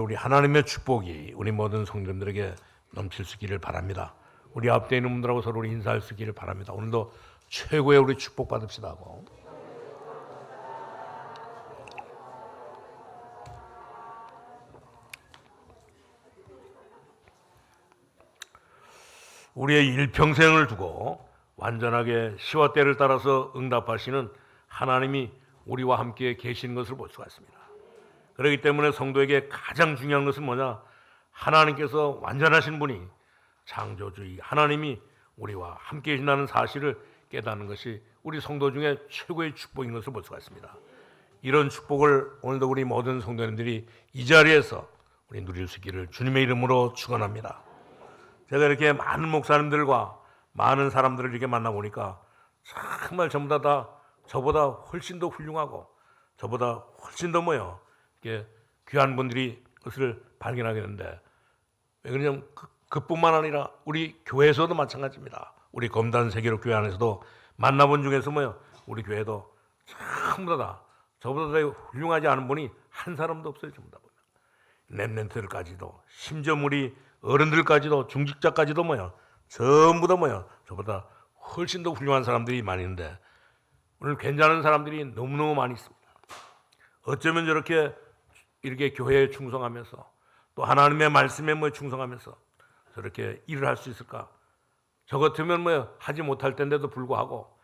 우리 하나님의 축복이 우리 모든 성도님들에게 넘칠 수 있기를 바랍니다. 우리 앞에 있는 분들하고 서로 인사할 수 있기를 바랍니다. 오늘도 최고의 우리 축복 받읍시다 하고. 우리의 일평생을 두고 완전하게 시와 때를 따라서 응답하시는 하나님이 우리와 함께 계시는 것을 볼 수가 있습니다. 그렇기 때문에 성도에게 가장 중요한 것은 뭐냐? 하나님께서 완전하신 분이 창조주의 하나님이 우리와 함께 계신다는 사실을 깨닫는 것이 우리 성도 중에 최고의 축복인 것을 볼 수가 있습니다. 이런 축복을 오늘도 우리 모든 성도님들이 이 자리에서 우리 누릴 수 있기를 주님의 이름으로 축원합니다. 제가 이렇게 많은 목사님들과 많은 사람들을 이렇게 만나보니까 정말 전부 다 저보다 훨씬 더 훌륭하고 저보다 훨씬 더 이렇게 귀한 분들이 그것을 발견하게 되는데, 왜 그러냐면 그뿐만 아니라 우리 교회에서도 마찬가지입니다. 우리 검단 세계로 교회 안에서도 만나본 중에서 우리 교회도 전부 다 저보다 더 훌륭하지 않은 분이 한 사람도 없어요. 전부 다 보면 랩런트들까지도, 심지어 우리 어른들까지도, 중직자까지도 전부 다 저보다 훨씬 더 훌륭한 사람들이 많이 있는데, 오늘 괜찮은 사람들이 너무너무 많이 있습니다. 어쩌면 이렇게 교회에 충성하면서 또 하나님의 말씀에 충성하면서 저렇게 일을 할 수 있을까? 저 같으면 하지 못할 텐데도 불구하고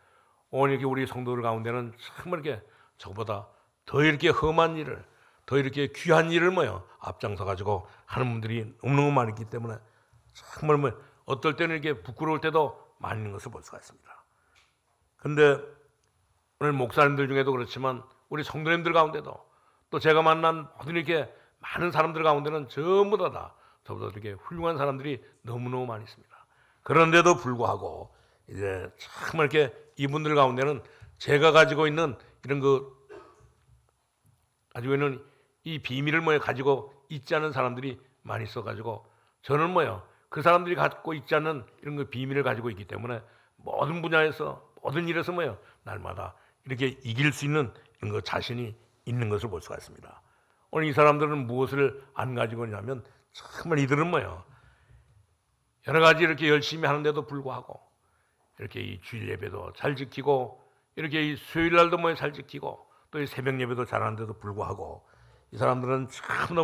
오늘 이렇게 우리 성도들 가운데는 정말 이렇게 저보다 더 이렇게 험한 일을, 더 이렇게 귀한 일을 앞장서 가지고 하는 분들이 너무너무 많이 있기 때문에 정말 어떨 때는 이렇게 부끄러울 때도 많이 있는 것을 볼 수가 있습니다. 그런데 오늘 목사님들 중에도 그렇지만 우리 성도님들 가운데도 또 제가 만난 모든 이렇게 많은 사람들 가운데는 전부 다 저보다 이렇게 훌륭한 사람들이 너무너무 많이 있습니다. 그런데도 불구하고 이제 정말 이렇게 이분들 가운데는 제가 가지고 있는 이런 가지고 있는 이 비밀을 가지고 있지 않은 사람들이 많이 있어가지고 저는 그 사람들이 갖고 있지 않는 이런 비밀을 가지고 있기 때문에 모든 분야에서 모든 일에서 날마다 이렇게 이길 수 있는 이런 자신이 있는 것을 볼 수가 있습니다. 오늘 이 사람들은 무엇을 안 가지고 있냐면 정말 이들은 여러 가지 이렇게 열심히 하는데도 불구하고 이렇게 이 주일 예배도 잘 지키고 이렇게 이 수요일 날도 잘 지키고 또 이 새벽 예배도 잘하는데도 불구하고 이 사람들은 참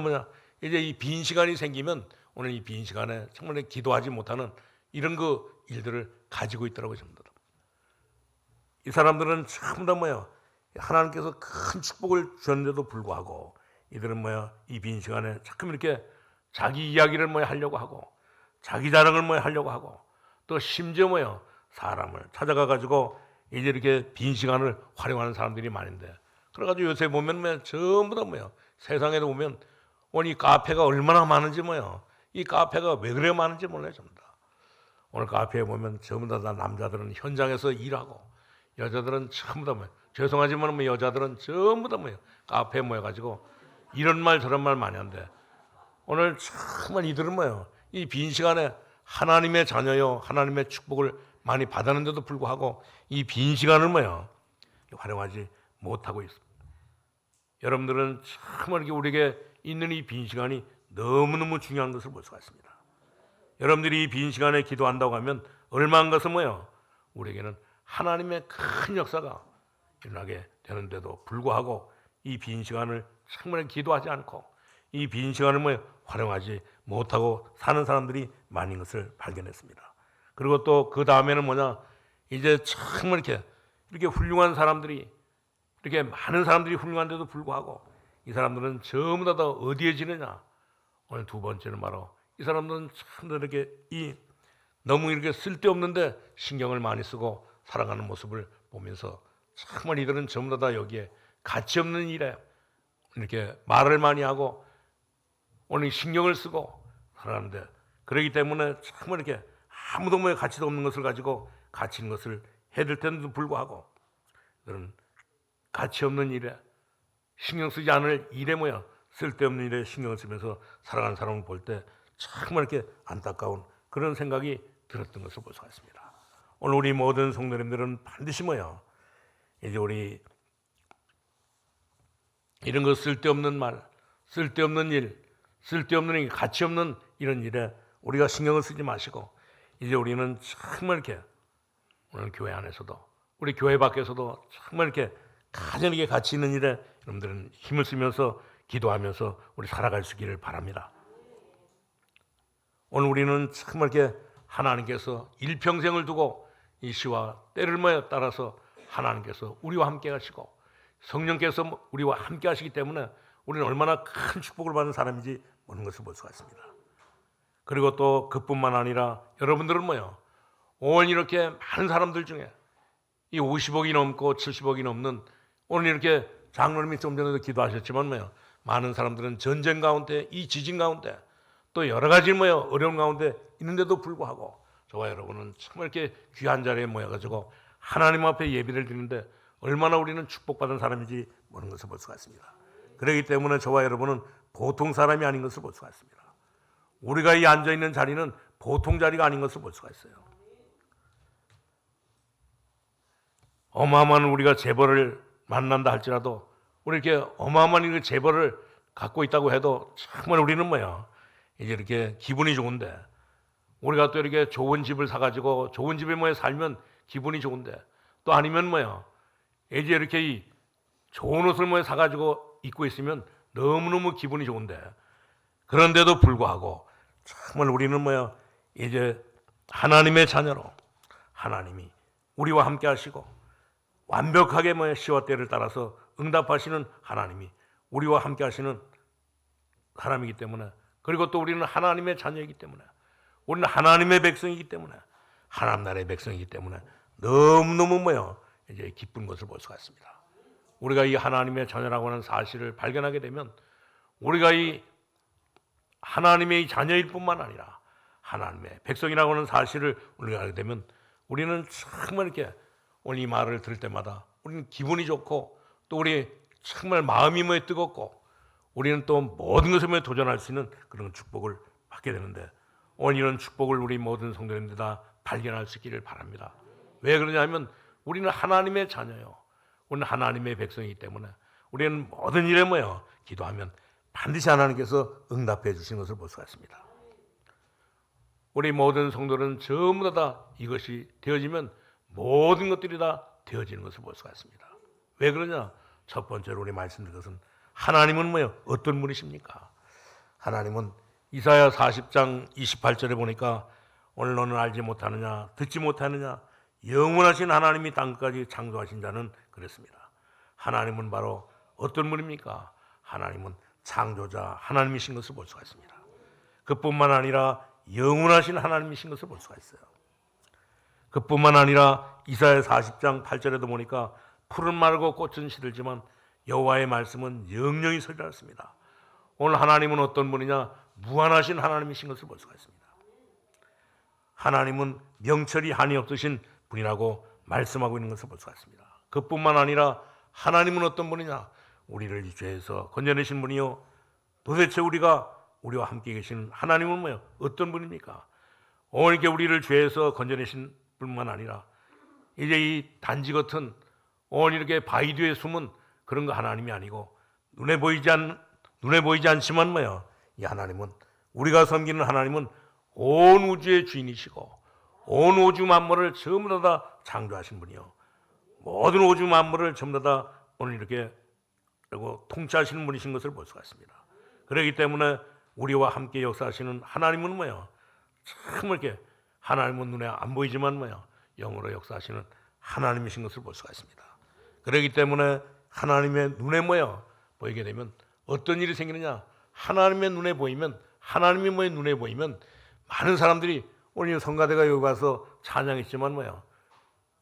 이제 이 빈 시간이 생기면 오늘 이 빈 시간에 정말 기도하지 못하는 이런 일들을 가지고 있더라고요. 전부 다. 이 사람들은 참 더 하나님께서 큰 축복을 주셨는데도 불구하고 이들은 이 빈 시간에 자꾸 이렇게 자기 이야기를 하려고 하고 자기 자랑을 하려고 하고 또 심지어 사람을 찾아가 가지고 이제 이렇게 빈 시간을 활용하는 사람들이 많은데, 그래가지고 요새 보면 전부 다 세상에도 보면 오늘 이 카페가 얼마나 많은지 이 카페가 왜 그래 많은지 몰라요. 전부 다. 오늘 카페에 보면 전부 다 남자들은 현장에서 일하고 여자들은 전부 다 죄송하지만 여자들은 전부 다 카페에 모여가지고 이런 말 저런 말 많이 한대. 오늘 정말 이들은 이 빈 시간에 하나님의 자녀요, 하나님의 축복을 많이 받았는데도 불구하고 이 빈 시간을 활용하지 못하고 있습니다. 여러분들은 정말 이렇게 우리에게 있는 이 빈 시간이 너무너무 중요한 것을 볼 수가 있습니다. 여러분들이 이 빈 시간에 기도한다고 하면 얼마한 것은 우리에게는 하나님의 큰 역사가 일어나게 되는데도 불구하고 이 빈 시간을 정말 기도하지 않고 이 빈 시간을 활용하지 못하고 사는 사람들이 많은 것을 발견했습니다. 그리고 또 그 다음에는 이제 정말 이렇게 훌륭한 사람들이, 이렇게 많은 사람들이 훌륭한데도 불구하고 이 사람들은 전부 다 어디에 지느냐? 오늘 두 번째는 바로 이 사람들은 참 이렇게 너무 이렇게 쓸데없는데 신경을 많이 쓰고 살아가는 모습을 보면서 정말 이들은 전부 다 여기에 가치 없는 일에 이렇게 말을 많이 하고 오늘 신경을 쓰고 살아가는데, 그렇기 때문에 정말 이렇게 아무도 가치도 없는 것을 가지고 가치 있는 것을 해줄 텐데도 불구하고 이들은 가치 없는 일에 신경 쓰지 않을 일에 쓸데없는 일에 신경을 쓰면서 살아가는 사람을 볼 때 정말 이렇게 안타까운 그런 생각이 들었던 것을 볼 수가 있습니다. 오늘 우리 모든 성도님들은 반드시 이제 우리 이런 거 쓸데없는 말, 쓸데없는 일, 쓸데없는 가치 없는 이런 일에 우리가 신경을 쓰지 마시고 이제 우리는 정말 이렇게 오늘 교회 안에서도 우리 교회 밖에서도 정말 이렇게 가장 이게 가치 있는 일에 여러분들은 힘을 쓰면서 기도하면서 우리 살아갈 수 있기를 바랍니다. 오늘 우리는 정말 이렇게 하나님께서 일평생을 두고 이 시와 때를 따라서 하나님께서 우리와 함께 하시고 성령께서 우리와 함께 하시기 때문에 우리는 얼마나 큰 축복을 받는 사람인지 보는 것을 볼 수가 있습니다. 그리고 또 그뿐만 아니라 여러분들은 오늘 이렇게 많은 사람들 중에 이 50억이 넘고 70억이 넘는 오늘 이렇게 장로님이 좀 전에도 기도하셨지만 많은 사람들은 전쟁 가운데 이 지진 가운데 또 여러 가지 어려운 가운데 있는데도 불구하고 저와 여러분은 정말 이렇게 귀한 자리에 모여가지고 하나님 앞에 예배를 드리는데 얼마나 우리는 축복받은 사람인지 보는 것을 볼 수가 있습니다. 그렇기 때문에 저와 여러분은 보통 사람이 아닌 것을 볼 수가 있습니다. 우리가 이 앉아있는 자리는 보통 자리가 아닌 것을 볼 수가 있어요. 어마어마한 우리가 재벌을 만난다 할지라도 우리 이렇게 어마어마한 재벌을 갖고 있다고 해도 정말 우리는 이제 이렇게 기분이 좋은데 우리가 또 이렇게 좋은 집을 사가지고 좋은 집에 살면 기분이 좋은데 또 아니면 이제 이렇게 이 좋은 옷을 사가지고 입고 있으면 너무너무 기분이 좋은데 그런데도 불구하고 정말 우리는 이제 하나님의 자녀로 하나님이 우리와 함께 하시고 완벽하게 시와 때를 따라서 응답하시는 하나님이 우리와 함께 하시는 사람이기 때문에 그리고 또 우리는 하나님의 자녀이기 때문에 우리는 하나님의 백성이기 때문에 하나님 나라의 백성이기 때문에 너무너무 이제 기쁜 것을 볼 수가 있습니다. 우리가 이 하나님의 자녀라고 하는 사실을 발견하게 되면 우리가 이 하나님의 자녀일 뿐만 아니라 하나님의 백성이라고 하는 사실을 우리가 알게 되면 우리는 정말 이렇게 오늘 이 말을 들을 때마다 우리는 기분이 좋고 또 우리 정말 마음이 뜨겁고 우리는 또 모든 것에 도전할 수 있는 그런 축복을 받게 되는데 오늘 이런 축복을 우리 모든 성도님들 다 발견할 수 있기를 바랍니다. 왜 그러냐면 우리는 하나님의 자녀요. 우리는 하나님의 백성이기 때문에 우리는 모든 일에 기도하면 반드시 하나님께서 응답해 주시는 것을 볼 수가 있습니다. 우리 모든 성도는 전부 다 이것이 되어지면 모든 것들이 다 되어지는 것을 볼 수가 있습니다. 왜 그러냐? 첫 번째로 우리 말씀드린 것은 하나님은 어떤 분이십니까? 하나님은 이사야 40장 28절에 보니까 오늘 너는 알지 못하느냐 듣지 못하느냐 영원하신 하나님이 땅까지 창조하신 자는 그랬습니다. 하나님은 바로 어떤 분입니까? 하나님은 창조자 하나님이신 것을 볼 수가 있습니다. 그뿐만 아니라 영원하신 하나님이신 것을 볼 수가 있어요. 그뿐만 아니라 이사야 40장 8절에도 보니까 풀은 마르고 꽃은 시들지만 여호와의 말씀은 영영이 서리라습니다. 오늘 하나님은 어떤 분이냐? 무한하신 하나님이신 것을 볼 수가 있습니다. 하나님은 명철이 한이 없으신 분이라고 말씀하고 있는 것을 볼 수가 있습니다. 그뿐만 아니라 하나님은 어떤 분이냐? 우리를 이 죄에서 건져내신 분이요. 도대체 우리와 함께 계신 하나님은 어떤 분입니까? 오늘 이렇게 우리를 죄에서 건져내신 뿐만 아니라 이제 이 단지 같은 오늘 이렇게 바위 뒤에 숨은 그런 거 하나님이 아니고 눈에 보이지 않지만 이 하나님은 우리가 섬기는 하나님은 온 우주의 주인이시고 온 우주 만물을 전부 다 창조하신 분이요. 모든 우주 만물을 전부 다 오늘 이렇게 통치하시는 분이신 것을 볼 수가 있습니다. 그렇기 때문에 우리와 함께 역사하시는 하나님은 정말 이렇게 하나님은 눈에 안 보이지만 영으로 역사하시는 하나님이신 것을 볼 수가 있습니다. 그렇기 때문에 하나님의 눈에 보이게 되면 어떤 일이 생기느냐? 하나님의 눈에 보이면 하나님의 눈에 보이면 많은 사람들이 오늘 성가대가 여기 와서 찬양했지만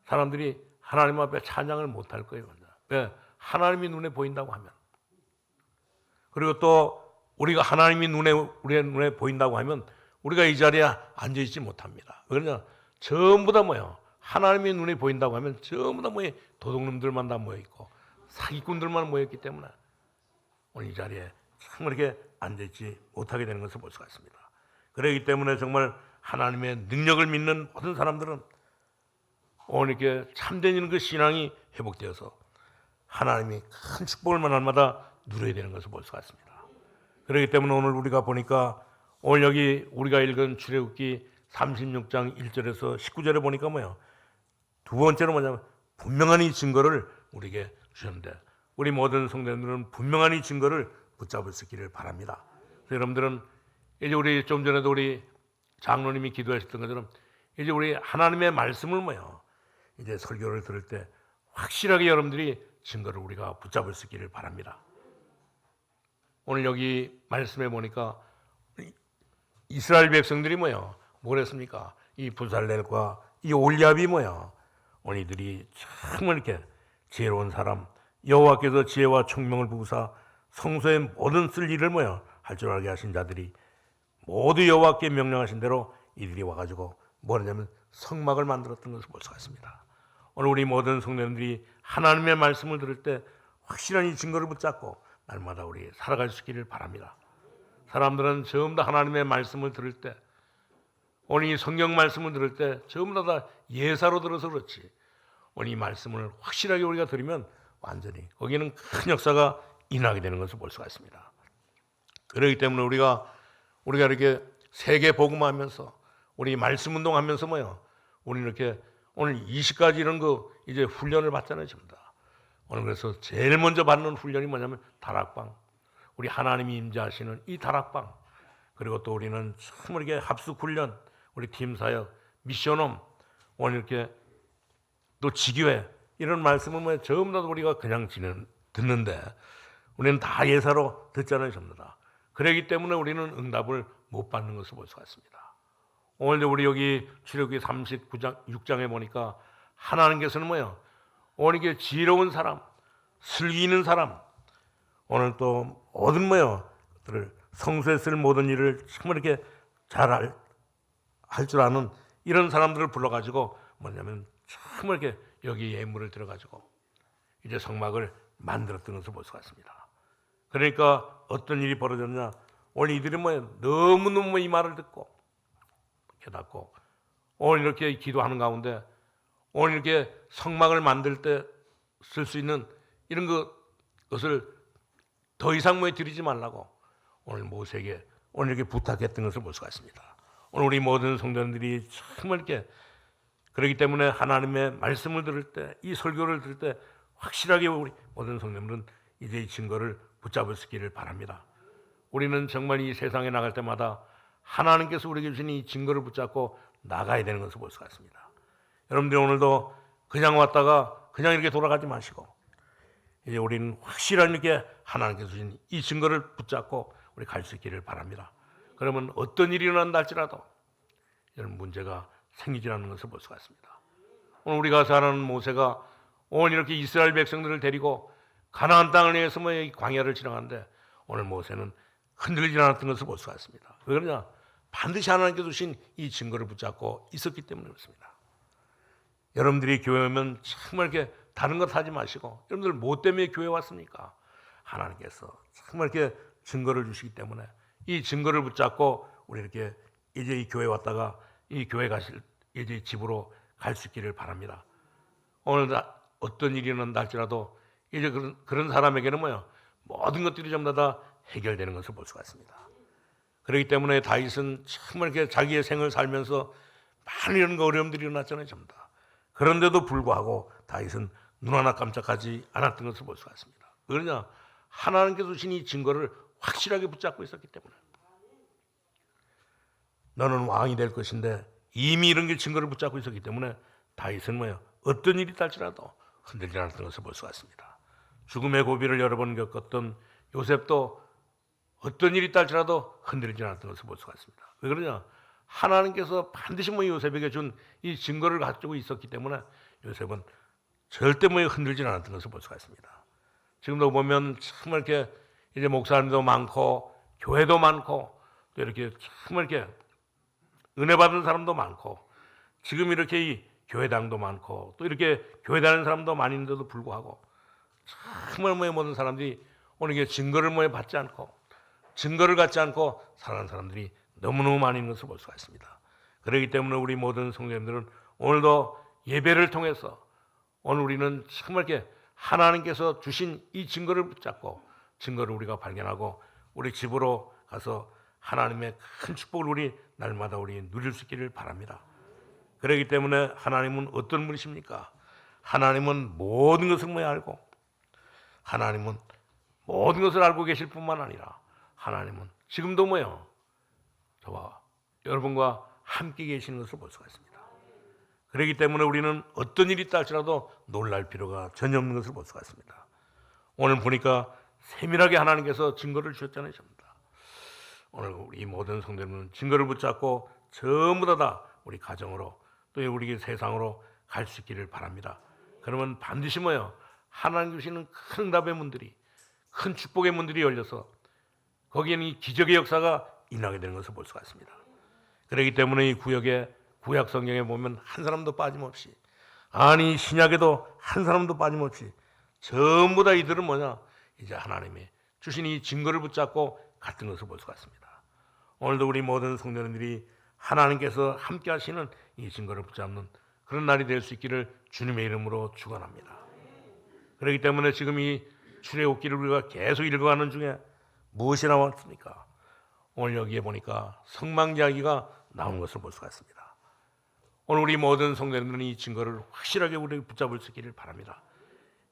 사람들이 하나님 앞에 찬양을 못할 거예요. 왜? 하나님이 눈에 보인다고 하면. 그리고 또 우리가 하나님이 우리의 눈에 보인다고 하면 우리가 이 자리에 앉아있지 못합니다. 그러냐? 전부 다 하나님의 눈에 보인다고 하면 전부 다 도둑놈들만 다 모여있고 사기꾼들만 모여있기 때문에 오늘 이 자리에 정말 이렇게 앉아있지 못하게 되는 것을 볼 수가 있습니다. 그렇기 때문에 정말 하나님의 능력을 믿는 모든 사람들은 오늘 이렇게 참된 그 신앙이 회복되어서 하나님이 큰 축복을 날마다 누려야 되는 것을 볼 수가 있습니다. 그렇기 때문에 오늘 우리가 보니까 오늘 여기 우리가 읽은 출애굽기 36장 1절에서 19절에 보니까 뭐예요? 두 번째로 뭐냐면 분명한 이 증거를 우리에게 주셨는데 우리 모든 성도님들은 분명한 이 증거를 붙잡을 수 있기를 바랍니다. 그래서 여러분들은 이제 우리 좀 전에도 우리 장로님이 기도하셨던 것처럼 이제 우리 하나님의 말씀을 뭐예요? 이제 설교를 들을 때 확실하게 여러분들이 증거를 우리가 붙잡을 수 있기를 바랍니다. 오늘 여기 말씀해 보니까 이스라엘 백성들이 뭐예요? 뭘 했습니까? 이 부살렐과 이 올리압이 뭐예요? 오늘 이들이 정말 이렇게 지혜로운 사람, 여호와께서 지혜와 총명을 부으사 성소의 모든 쓸 일을 뭐예요? 할 줄 알게 하신 자들이 모두 여호와께 명령하신 대로 이들이 와가지고 뭐냐면 성막을 만들었던 것을 볼 수가 있습니다. 오늘 우리 모든 성도님들이 하나님의 말씀을 들을 때 확실한 이 증거를 붙잡고 날마다 우리 살아갈 수 있기를 바랍니다. 사람들은 전부 다 하나님의 말씀을 들을 때 오늘 이 성경 말씀을 들을 때 전부 다 예사로 들어서 그렇지 오늘 이 말씀을 확실하게 우리가 들으면 완전히 거기는 큰 역사가 일어나게 되는 것을 볼 수가 있습니다. 그렇기 때문에 우리가 이렇게 세계 복음하면서 우리 말씀 운동하면서 뭐요? 우리 이렇게 오늘 20가지 이런 거 이제 훈련을 받잖아요, 전부 다. 오늘 그래서 제일 먼저 받는 훈련이 뭐냐면 다락방. 우리 하나님이 임재하시는 이 다락방. 그리고 또 우리는 정말 이렇게 합숙 훈련, 우리 팀 사역, 미션홈, 오늘 이렇게 또 지교회 이런 말씀을 뭐 전부 다 우리가 그냥 듣는데 우리는 다 예사로 듣잖아요, 전부 다. 그렇기 때문에 우리는 응답을 못 받는 것을 볼 수가 있습니다. 오늘 우리 여기 출애굽기 39장 6장에 보니까 하나님께서는 뭐예요? 오늘 이게 지혜로운 사람, 슬기 있는 사람, 오늘 또 모든 뭐예요? 성소에 쓸 모든 일을 정말 이렇게 잘 할 줄 아는 이런 사람들을 불러가지고 뭐냐면 정말 이렇게 여기 예물을 들어가지고 이제 성막을 만들었던 것을 볼 수가 있습니다. 그러니까 어떤 일이 벌어졌냐? 오늘 이들이 뭐예요? 너무너무 이 말을 듣고 깨닫고 오늘 이렇게 기도하는 가운데 오늘 이렇게 성막을 만들 때 쓸 수 있는 이런 것을 더 이상 뭐 드리지 말라고 오늘 모세에게 오늘 이렇게 부탁했던 것을 볼 수가 있습니다. 오늘 우리 모든 성도님들이 정말 이렇게 그렇기 때문에 하나님의 말씀을 들을 때 이 설교를 들을 때 확실하게 우리 모든 성도님들은 이제 이 증거를 붙잡을 수 있기를 바랍니다. 우리는 정말 이 세상에 나갈 때마다 하나님께서 우리에게 주신 이 증거를 붙잡고 나가야 되는 것을 볼 수가 있습니다. 여러분들 오늘도 그냥 왔다가 그냥 이렇게 돌아가지 마시고 이제 우리는 확실한 이렇게 하나님께서 주신 이 증거를 붙잡고 우리 갈 수 있기를 바랍니다. 그러면 어떤 일이 일어난다 할지라도 이런 문제가 생기지 않는 것을 볼 수가 있습니다. 오늘 우리가 잘 아는 모세가 오늘 이렇게 이스라엘 백성들을 데리고 가나안 땅을 위해서 광야를 지나가는데 오늘 모세는 흔들리지 않았던 것을 볼 수가 있습니다. 왜 그러냐? 반드시 하나님께서 주신 이 증거를 붙잡고 있었기 때문에 그렇습니다. 여러분들이 교회 오면 정말 이렇게 다른 것 하지 마시고 여러분들 뭐 때문에 교회 왔습니까? 하나님께서 정말 이렇게 증거를 주시기 때문에 이 증거를 붙잡고 우리 이렇게 이제 이 교회 왔다가 이 교회 가실 이제 집으로 갈 수 있기를 바랍니다. 오늘 어떤 일이 일어난다 할지라도 이제 그런 사람에게는 뭐요? 모든 것들이 전부 다 해결되는 것을 볼 수가 있습니다. 그렇기 때문에 다윗은 정말 이렇게 자기의 생을 살면서 많은 이런 어려움들이 일어났잖아요, 전부 다. 그런데도 불구하고 다윗은 눈 하나 깜짝하지 않았던 것을 볼 수가 있습니다. 그러냐? 하나님께서 주신 이 증거를 확실하게 붙잡고 있었기 때문에 너는 왕이 될 것인데 이미 이런 게 증거를 붙잡고 있었기 때문에 다윗은 뭐예요? 어떤 일이 딸지라도 흔들리지 않았던 것을 볼 수가 있습니다. 죽음의 고비를 여러 번 겪었던 요셉도 어떤 일이 딸지라도 흔들리지 않았던 것을 볼 수가 있습니다. 왜 그러냐? 하나님께서 반드시 요셉에게 준 이 증거를 가지고 있었기 때문에 요셉은 절대 흔들리지 않았던 것을 볼 수가 있습니다. 지금도 보면 정말 이렇게 이제 목사님도 많고 교회도 많고 또 이렇게 정말 이렇게 은혜 받은 사람도 많고 지금 이렇게 이 교회당도 많고 또 이렇게 교회 다니는 사람도 많이 있는데도 불구하고 정말 모든 사람들이 오늘 이게 증거를 받지 않고 증거를 갖지 않고 살아가는 사람들이 너무너무 많이 있는 것을 볼 수가 있습니다. 그렇기 때문에 우리 모든 성도님들은 오늘도 예배를 통해서 오늘 우리는 정말 이렇게 하나님께서 주신 이 증거를 붙잡고 증거를 우리가 발견하고 우리 집으로 가서 하나님의 큰 축복을 우리 날마다 우리 누릴 수 있기를 바랍니다. 그렇기 때문에 하나님은 어떤 분이십니까? 하나님은 모든 것을 알고, 하나님은 모든 것을 알고 계실 뿐만 아니라 하나님은 지금도 저와 여러분과 함께 계시는 것을 볼 수가 있습니다. 그렇기 때문에 우리는 어떤 일이 있다 할지라도 놀랄 필요가 전혀 없는 것을 볼 수가 있습니다. 오늘 보니까 세밀하게 하나님께서 증거를 주셨잖아요. 오늘 우리 모든 성도님은 증거를 붙잡고 전부 다 우리 가정으로 또 우리 세상으로 갈 수 있기를 바랍니다. 그러면 반드시 하나님 주시는 큰 응답의 문들이, 큰 축복의 문들이 열려서 거기에는 이 기적의 역사가 일어나게 되는 것을 볼 수가 있습니다. 그렇기 때문에 이 구약 성경에 보면 한 사람도 빠짐없이, 아니 신약에도 한 사람도 빠짐없이 전부 다 이들은 이제 하나님이 주신 이 증거를 붙잡고 갔던 것을 볼 수가 있습니다. 오늘도 우리 모든 성도님들이 하나님께서 함께 하시는 이 증거를 붙잡는 그런 날이 될 수 있기를 주님의 이름으로 축원합니다. 그렇기 때문에 지금 이 출애굽기를 우리가 계속 읽어가는 중에 무엇이 나왔습니까? 오늘 여기에 보니까 성막 이야기가 나온 것을 볼 수가 있습니다. 오늘 우리 모든 성도님들은 이 증거를 확실하게 우리 붙잡을 수 있기를 바랍니다.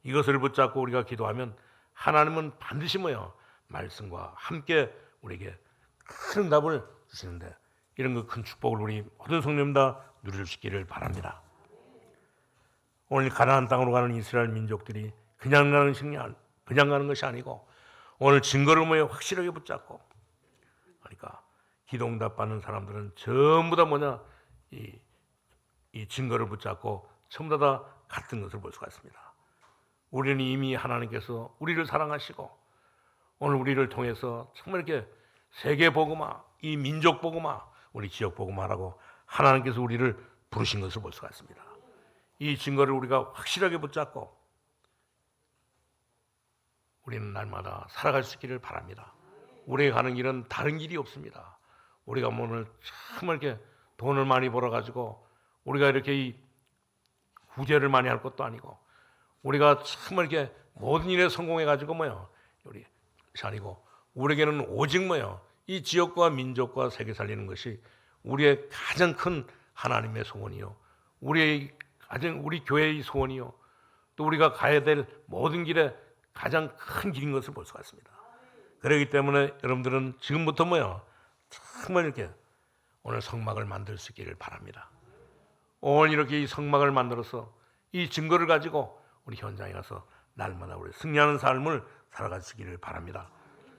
이것을 붙잡고 우리가 기도하면 하나님은 반드시 말씀과 함께 우리에게 큰 응답을 주시는데, 이런 그 큰 축복을 우리 모든 성도님 다 누릴 수 있기를 바랍니다. 오늘 가나안 땅으로 가는 이스라엘 민족들이 그냥 가는 것이 아니고 오늘 증거를 확실하게 붙잡고, 그러니까 기도 응답 받는 사람들은 전부 다 이 증거를 붙잡고 전부 다 같은 것을 볼 수가 있습니다. 우리는 이미 하나님께서 우리를 사랑하시고 오늘 우리를 통해서 정말 이렇게 세계 복음화, 이 민족 복음화, 우리 지역 복음화라고 하나님께서 우리를 부르신 것을 볼 수가 있습니다. 이 증거를 우리가 확실하게 붙잡고 우리는 날마다 살아갈 수 있기를 바랍니다. 우리가 가는 길은 다른 길이 없습니다. 우리가 오늘 정말 이렇게 돈을 많이 벌어가지고 우리가 이렇게 이 구제를 많이 할 것도 아니고, 우리가 정말 이렇게 모든 일에 성공해가지고 우리 아니고, 우리에게는 오직 이 지역과 민족과 세계 살리는 것이 우리의 가장 큰 하나님의 소원이요, 우리 교회의 소원이요, 또 우리가 가야 될 모든 길에 가장 큰 길인 것을 볼 수가 있습니다. 그렇기 때문에 여러분들은 지금부터 정말 이렇게 오늘 성막을 만들 수 있기를 바랍니다. 오늘 이렇게 이 성막을 만들어서 이 증거를 가지고 우리 현장에 가서 날마다 우리 승리하는 삶을 살아갈 수 있기를 바랍니다.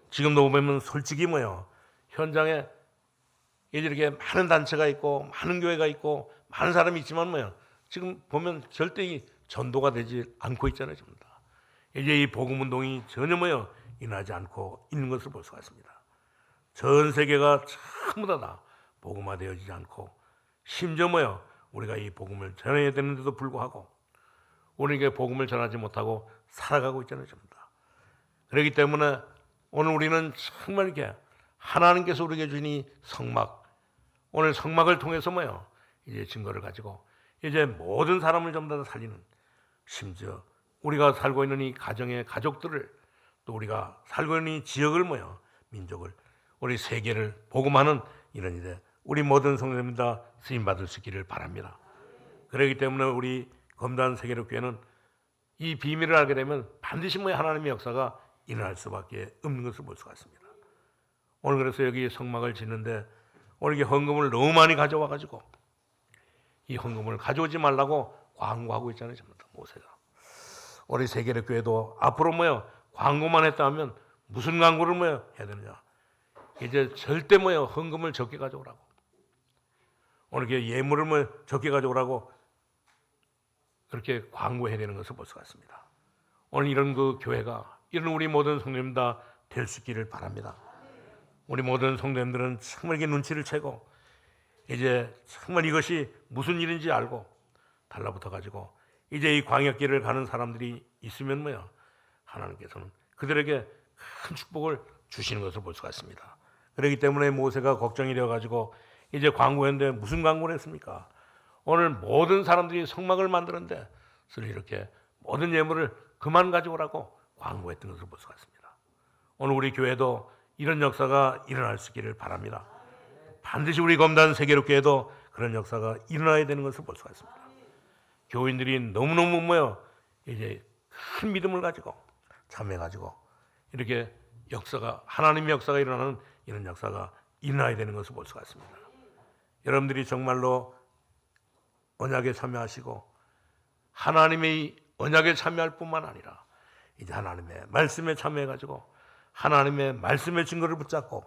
지금도 보면 솔직히 현장에 이렇게 많은 단체가 있고 많은 교회가 있고 많은 사람이 있지만 지금 보면 절대 이 전도가 되지 않고 있잖아요. 전부 다. 이제 이 복음 운동이 전혀 일어나지 않고 있는 것을 볼 수가 있습니다. 전 세계가 전부 다 복음화되어지지 않고, 심지어 우리가 이 복음을 전해야 되는데도 불구하고 우리에게 복음을 전하지 못하고 살아가고 있잖아요. 전부 다. 그렇기 때문에 오늘 우리는 정말 이렇게 하나님께서 우리에게 주신 이 성막, 오늘 성막을 통해서 이제 증거를 가지고 이제 모든 사람을 전부 다 살리는, 심지어 우리가 살고 있는 이 가정의 가족들을, 또 우리가 살고 있는 이 지역을 민족을, 우리 세계를 복음하는 이런 일에 우리 모든 성도님 다 쓰임 받을 수 있기를 바랍니다. 그렇기 때문에 우리 검단 세계로 교회는 이 비밀을 알게 되면 반드시 하나님의 역사가 일어날 수밖에 없는 것을 볼 수가 있습니다. 오늘 그래서 여기 성막을 짓는데 오늘 이게 헌금을 너무 많이 가져와 가지고 이 헌금을 가져오지 말라고 광고하고 있잖아요. 모세가. 우리 세계로 교회도 앞으로 광고만 했다 하면 무슨 광고를 해야 되느냐? 이제 절대 헌금을 적게 가져오라고, 오늘 예물을 적게 가져오라고 그렇게 광고해야 되는 것을 볼 수가 있습니다. 오늘 이런 그 교회가, 이런 우리 모든 성도님 다 될 수 있기를 바랍니다. 우리 모든 성도님들은 정말 이게 눈치를 채고 이제 정말 이것이 무슨 일인지 알고 달라붙어 가지고 이제 이 광역길을 가는 사람들이 있으면 하나님께서는 그들에게 큰 축복을 주시는 것을 볼 수가 있습니다. 그렇기 때문에 모세가 걱정이 되어 가지고 이제 광고했는데 무슨 광고를 했습니까? 오늘 모든 사람들이 성막을 만드는데 이렇게 모든 예물을 그만 가져오라고 광고했던 것을 볼 수가 있습니다. 오늘 우리 교회도 이런 역사가 일어날 수 있기를 바랍니다. 반드시 우리 검단 세계롭게에도 그런 역사가 일어나야 되는 것을 볼 수가 있습니다. 교인들이 너무너무 이제 큰 믿음을 가지고 참여해가지고 이렇게 역사가 하나님의 역사가 일어나는 이런 역사가 일어나야 되는 것을 볼 수가 있습니다. 여러분들이 정말로 언약에 참여하시고 하나님의 언약에 참여할 뿐만 아니라 이제 하나님의 말씀에 참여해가지고 하나님의 말씀의 증거를 붙잡고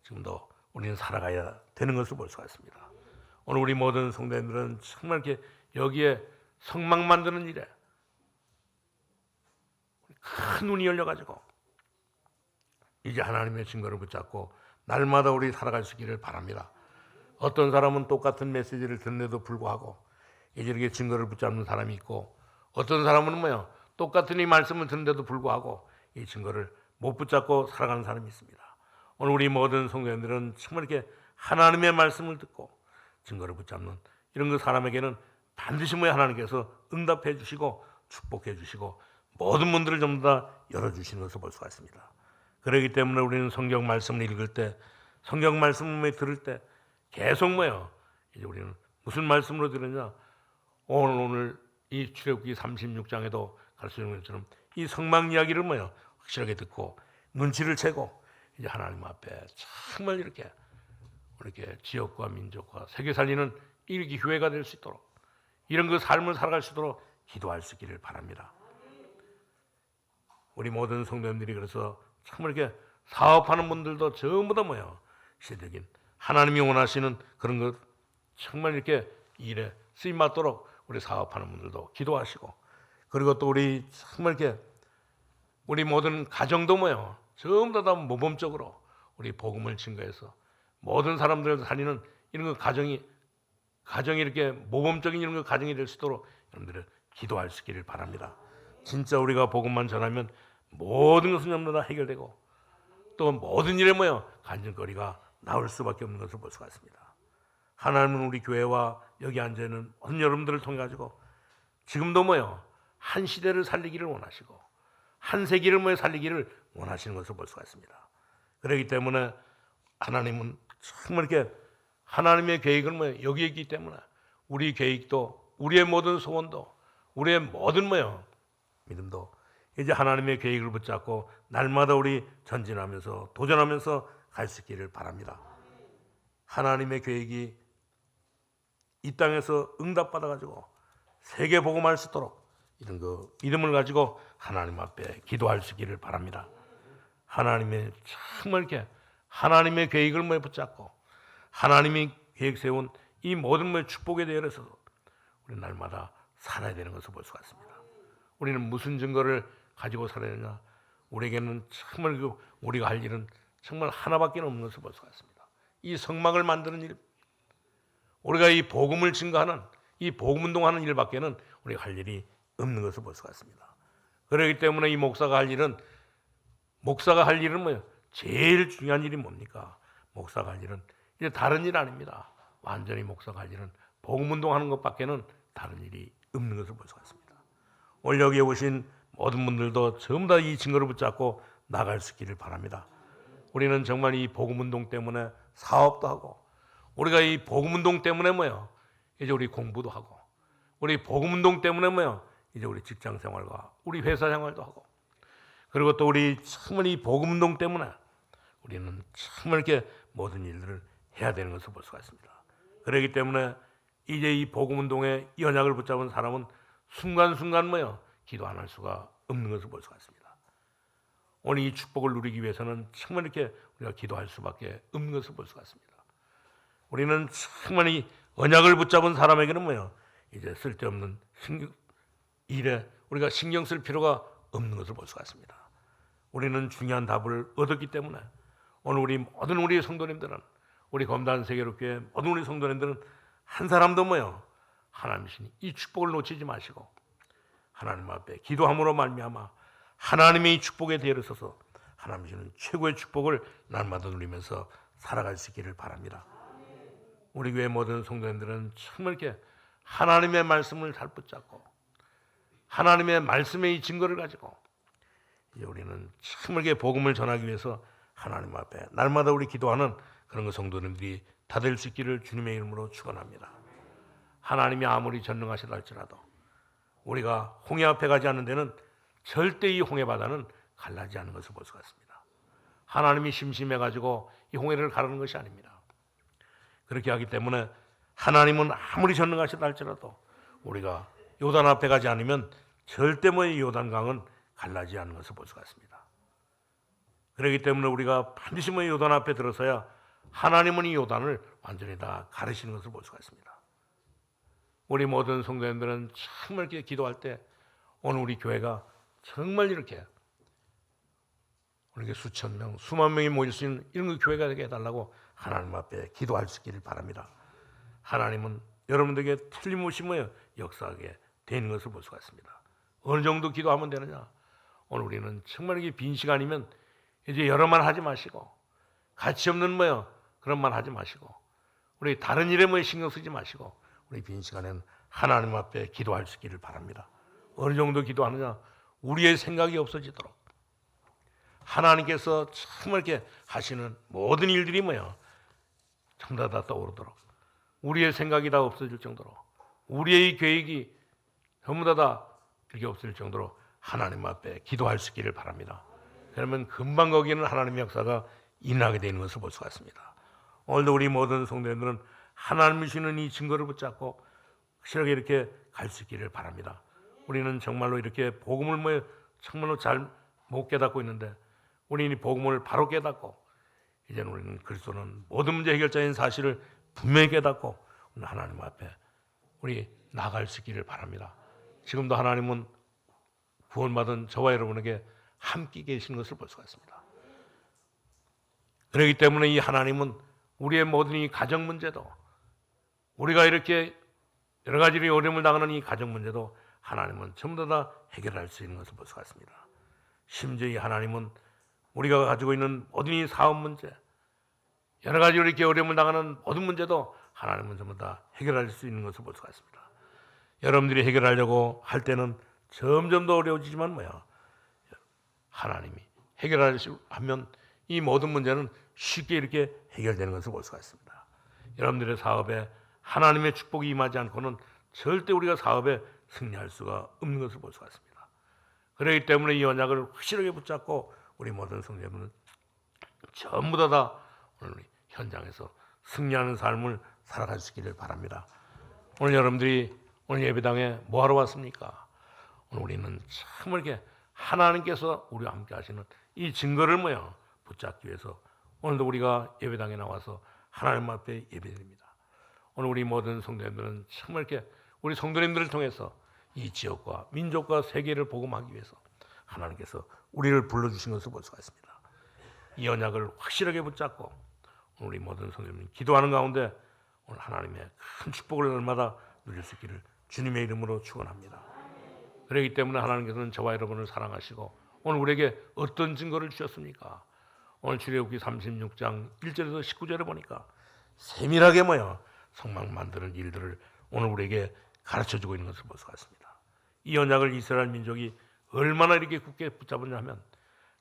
지금도 우리는 살아가야 되는 것을 볼 수가 있습니다. 오늘 우리 모든 성도님들은 정말 이렇게 여기에 성막 만드는 일에 큰 눈이 열려가지고 이제 하나님의 증거를 붙잡고 날마다 우리 살아갈 수 있기를 바랍니다. 어떤 사람은 똑같은 메시지를 듣는데도 불구하고 이제 이렇게 증거를 붙잡는 사람이 있고, 어떤 사람은 똑같은 이 말씀을 듣는데도 불구하고 이 증거를 못 붙잡고 살아가는 사람이 있습니다. 오늘 우리 모든 성도님들은 정말 이렇게 하나님의 말씀을 듣고 증거를 붙잡는 이런 그 사람에게는 반드시 하나님께서 응답해 주시고 축복해 주시고 모든 문들을 전부 다 열어주시는 것을 볼 수가 있습니다. 그렇기 때문에 우리는 성경 말씀을 읽을 때, 성경 말씀을 들을 때 계속 이제 우리는 무슨 말씀으로 들으냐, 오늘 이 출애굽기 36장에도 가르쳐주는 것처럼 이 성막 이야기를 확실하게 듣고 눈치를 채고 이제 하나님 앞에 정말 이렇게 지역과 민족과 세계 살리는 이렇게 교회가 될 수 있도록 이런 그 삶을 살아갈 수 있도록 기도할 수 있기를 바랍니다. 우리 모든 성도님들이 그래서 정말 이렇게 사업하는 분들도 전부 다 시대적인 하나님이 원하시는 그런 것 정말 이렇게 일에 쓰임 받도록 우리 사업하는 분들도 기도하시고, 그리고 또 우리 정말 이렇게 우리 모든 가정도 전부 다 모범적으로 우리 복음을 증거해서 모든 사람들 살리는 이런 거 가정이 이렇게 모범적인 이런 거 가정이 될 수 있도록 여러분들은 기도할 수 있기를 바랍니다. 진짜 우리가 복음만 전하면 모든 것은 전부 다 해결되고 또 모든 일에 간증거리가 나올 수밖에 없는 것을 볼 수가 있습니다. 하나님은 우리 교회와 여기 앉아있는 모든 여러분들을 통해 가지고 지금도 한 시대를 살리기를 원하시고 한 세기를 살리기를 원하시는 것을 볼 수가 있습니다. 그렇기 때문에 하나님은 정말 이렇게 하나님의 계획은 여기에 있기 때문에 우리 계획도 우리의 모든 소원도 우리의 모든 믿음도 이제 하나님의 계획을 붙잡고 날마다 우리 전진하면서 도전하면서 갈 수 있기를 바랍니다. 하나님의 계획이 이 땅에서 응답받아가지고 세계 복음할 수 있도록 이런 그 믿음을 가지고 하나님 앞에 기도할 수 있기를 바랍니다. 하나님의 정말 이렇게 하나님의 계획을 붙잡고 하나님이 계획 세운 이 모든 축복에 대해서 우리 날마다 살아야 되는 것을 볼 수가 있습니다. 우리는 무슨 증거를 가지고 살아야 되냐? 우리에게는 정말 우리가 할 일은 정말 하나밖에 없는 것을 볼 수가 있습니다. 이 성막을 만드는 일, 우리가 이 복음을 증거하는 이 복음 운동하는 일밖에는 우리가 할 일이 없는 것을 볼 수가 있습니다. 그렇기 때문에 이 목사가 할 일은 제일 중요한 일이 뭡니까? 목사가 할 일은 이제 다른 일 아닙니다. 완전히 목사가 할 일은 복음 운동하는 것밖에는 다른 일이 없는 것을 볼 수가 있습니다. 오늘 여기에 오신 모든 분들도 전부 다 이 증거를 붙잡고 나갈 수 있기를 바랍니다. 우리는 정말 이 복음 운동 때문에 사업도 하고, 우리가 이 복음 운동 때문에 이제 우리 공부도 하고, 우리 복음 운동 때문에 이제 우리 직장 생활과 우리 회사 생활도 하고, 그리고 또 우리 정말 이 복음 운동 때문에 우리는 정말 이렇게 모든 일들을 해야 되는 것을 볼 수가 있습니다. 그렇기 때문에 이제 이 복음 운동의 연약을 붙잡은 사람은 순간순간 기도 안 할 수가 없는 것을 볼 수가 있습니다. 오늘 이 축복을 누리기 위해서는 정말 이렇게 우리가 기도할 수밖에 없는 것을 볼 수가 있습니다. 우리는 정말 이 언약을 붙잡은 사람에게는 이제 쓸데없는 일에 우리가 신경 쓸 필요가 없는 것을 볼 수가 있습니다. 우리는 중요한 답을 얻었기 때문에 오늘 우리 모든 우리 성도님들은, 우리 검단 세계롭게 모든 우리 성도님들은 한 사람도 하나님이신 이 축복을 놓치지 마시고 하나님 앞에 기도함으로 말미암아 하나님의 이 축복에 대해서서 하나님 주는 최고의 축복을 날마다 누리면서 살아갈 수 있기를 바랍니다. 우리 교회 모든 성도님들은 정말 이렇게 하나님의 말씀을 잘 붙잡고 하나님의 말씀의 이 증거를 가지고 이제 우리는 정말 이렇게 복음을 전하기 위해서 하나님 앞에 날마다 우리 기도하는 그런 성도님들이 다 될 수 있기를 주님의 이름으로 축원합니다. 하나님이 아무리 전능하시다 할지라도 우리가 홍해 앞에 가지 않는 데는 절대 이 홍해 바다는 갈라지지 않는 것을 볼 수가 있습니다. 하나님이 심심해가지고 이 홍해를 가르는 것이 아닙니다. 그렇게 하기 때문에 하나님은 아무리 전능하시다 할지라도 우리가 요단 앞에 가지 않으면 절대 이 요단강은 갈라지지 않는 것을 볼 수가 있습니다. 그렇기 때문에 우리가 반드시 요단 앞에 들어서야 하나님은 이 요단을 완전히 다 가르시는 것을 볼 수가 있습니다. 우리 모든 성도님들은 정말 이렇게 기도할 때 오늘 우리 교회가 정말 이렇게 우리 수천 명, 수만 명이 모일 수 있는 이런 교회가 되게 해달라고 하나님 앞에 기도할 수 있기를 바랍니다. 하나님은 여러분들에게 틀림없이 역사하게 되는 것을 볼 수가 있습니다. 어느 정도 기도하면 되느냐? 오늘 우리는 정말 이게 빈 시간이면 이제 여러 말 하지 마시고 가치 없는 그런 말 하지 마시고 우리 다른 일에 신경 쓰지 마시고 우리 빈 시간에는 하나님 앞에 기도할 수 있기를 바랍니다. 어느 정도 기도하느냐? 우리의 생각이 없어지도록 하나님께서 정말 이렇게 하시는 모든 일들이 전부 다 떠오르도록 우리의 생각이 다 없어질 정도로 우리의 계획이 전부 다 이렇게 없어질 정도로 하나님 앞에 기도할 수 있기를 바랍니다. 그러면 금방 거기는 하나님의 역사가 일어나게 되는 것을 볼 수가 있습니다. 오늘도 우리 모든 성도님들은 하나님이 주시는 이 증거를 붙잡고 확실하게 이렇게 갈 수 있기를 바랍니다. 우리는 정말로 이렇게 복음을 정말로 잘 못 깨닫고 있는데 우리는 이 복음을 바로 깨닫고 이제는 우리는 그리스도는 모든 문제 해결자인 사실을 분명히 깨닫고 하나님 앞에 우리 나갈 수 있기를 바랍니다. 지금도 하나님은 구원받은 저와 여러분에게 함께 계시는 것을 볼 수가 있습니다. 그렇기 때문에 이 하나님은 우리의 모든 이 가정 문제도 우리가 이렇게 여러 가지로 어려움을 당하는 이 가정 문제도 하나님은 전부 다 해결할 수 있는 것을 볼 수가 있습니다. 심지어 이 하나님은 우리가 가지고 있는 모든 이 사업 문제 여러 가지로 이렇게 어려움을 당하는 모든 문제도 하나님은 전부 다 해결할 수 있는 것을 볼 수가 있습니다. 여러분들이 해결하려고 할 때는 점점 더 어려워지지만 하나님이 해결하면 이 모든 문제는 쉽게 이렇게 해결되는 것을 볼 수가 있습니다. 여러분들의 사업에 하나님의 축복이 임하지 않고는 절대 우리가 사업에 승리할 수가 없는 것을 볼 수가 있습니다. 그렇기 때문에 이 언약을 확실하게 붙잡고 우리 모든 성도님은 전부 다 오늘 현장에서 승리하는 삶을 살아갈 수 있기를 바랍니다. 오늘 여러분들이 오늘 예배당에 뭐하러 왔습니까? 오늘 우리는 정말 이렇게 하나님께서 우리와 함께 하시는 이 증거를 붙잡기 위해서 오늘도 우리가 예배당에 나와서 하나님 앞에 예배드립니다. 오늘 우리 모든 성도님들은 정말 이렇게 우리 성도님들을 통해서 이 지역과 민족과 세계를 복음하기 위해서 하나님께서 우리를 불러주신 것을 볼 수가 있습니다. 이 언약을 확실하게 붙잡고 우리 모든 성도님 기도하는 가운데 오늘 하나님의 큰 축복을 날마다 누릴 수 있기를 주님의 이름으로 축원합니다. 그렇기 때문에 하나님께서는 저와 여러분을 사랑하시고 오늘 우리에게 어떤 증거를 주셨습니까? 오늘 출애굽기 36장 1절에서 19절에 보니까 세밀하게 성막 만드는 일들을 오늘 우리에게 가르쳐주고 있는 것을 볼 수가 있습니다. 이 언약을 이스라엘 민족이 얼마나 이렇게 굳게 붙잡았냐 하면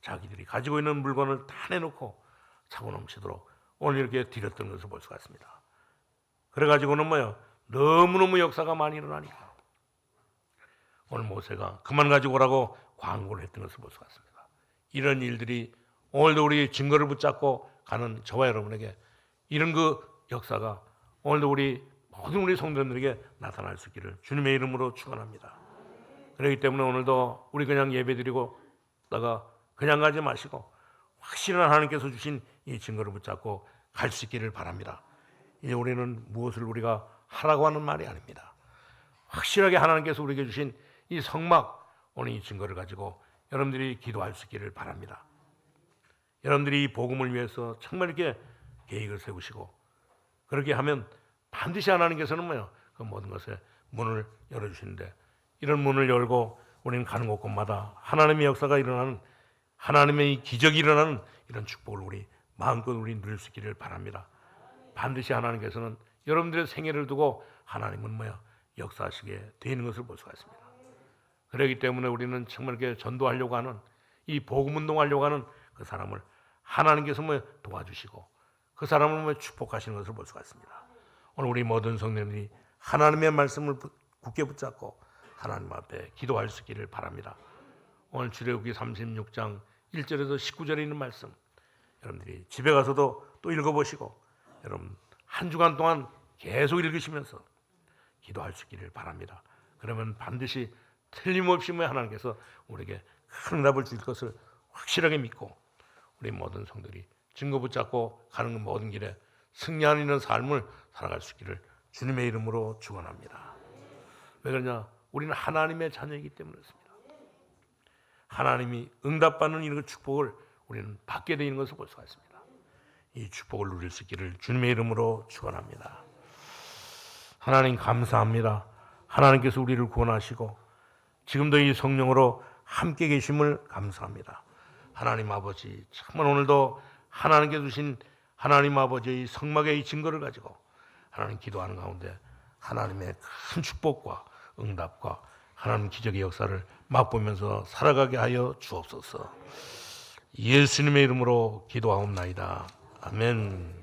자기들이 가지고 있는 물건을 다 내놓고 차고 넘치도록 오늘 이렇게 드렸던 것을 볼 수가 있습니다. 그래가지고는 너무너무 역사가 많이 일어나니까 오늘 모세가 그만 가지고 오라고 광고를 했던 것을 볼 수가 있습니다. 이런 일들이 오늘도 우리 증거를 붙잡고 가는 저와 여러분에게 이런 역사가 오늘도 모든 우리 성도들에게 나타날 수 있기를 주님의 이름으로 축원합니다. 그렇기 때문에 오늘도 우리 그냥 예배드리고 다가 그냥 가지 마시고 확실한 하나님께서 주신 이 증거를 붙잡고 갈 수 있기를 바랍니다. 이제 우리는 무엇을 우리가 하라고 하는 말이 아닙니다. 확실하게 하나님께서 우리에게 주신 이 성막 오늘 이 증거를 가지고 여러분들이 기도할 수 있기를 바랍니다. 여러분들이 이 복음을 위해서 정말 이렇게 계획을 세우시고 그렇게 하면 반드시 하나님께서는 그 모든 것에 문을 열어주시는데 이런 문을 열고 우리는 가는 곳곳마다 하나님의 역사가 일어나는 하나님의 이 기적이 일어나는 이런 축복을 우리 마음껏 우리 누릴 수 있기를 바랍니다. 반드시 하나님께서는 여러분들의 생애를 두고 하나님은 역사하시게 되는 것을 볼 수가 있습니다. 그렇기 때문에 우리는 정말 이렇게 전도하려고 하는 이 복음 운동하려고 하는 그 사람을 하나님께서 도와주시고 그 사람을 축복하시는 것을 볼 수가 있습니다. 오늘 우리 모든 성도님들이 하나님의 말씀을 굳게 붙잡고 하나님 앞에 기도할 수 있기를 바랍니다. 오늘 출애굽기 36장 1절에서 19절에 있는 말씀 여러분들이 집에 가서도 또 읽어보시고 여러분 한 주간 동안 계속 읽으시면서 기도할 수 있기를 바랍니다. 그러면 반드시 틀림없이 하나님께서 우리에게 큰 응답을 줄 것을 확실하게 믿고 우리 모든 성들이 증거 붙잡고 가는 모든 길에 승리하는 삶을 살아갈 수 있기를 주님의 이름으로 축원합니다. 왜 그러냐? 우리는 하나님의 자녀이기 때문에 그렇습니다. 하나님이 응답받는 이런 축복을 우리는 받게 되는 것을 볼 수가 있습니다. 이 축복을 누릴 수 있기를 주님의 이름으로 축원합니다. 하나님 감사합니다. 하나님께서 우리를 구원하시고 지금도 이 성령으로 함께 계심을 감사합니다. 하나님 아버지 정말 오늘도 하나님께 주신 하나님 아버지의 성막의 증거를 가지고 하나님 기도하는 가운데 하나님의 큰 축복과 응답과 하나님 기적의 역사를 맛보면서 살아가게 하여 주옵소서. 예수님의 이름으로 기도하옵나이다. 아멘.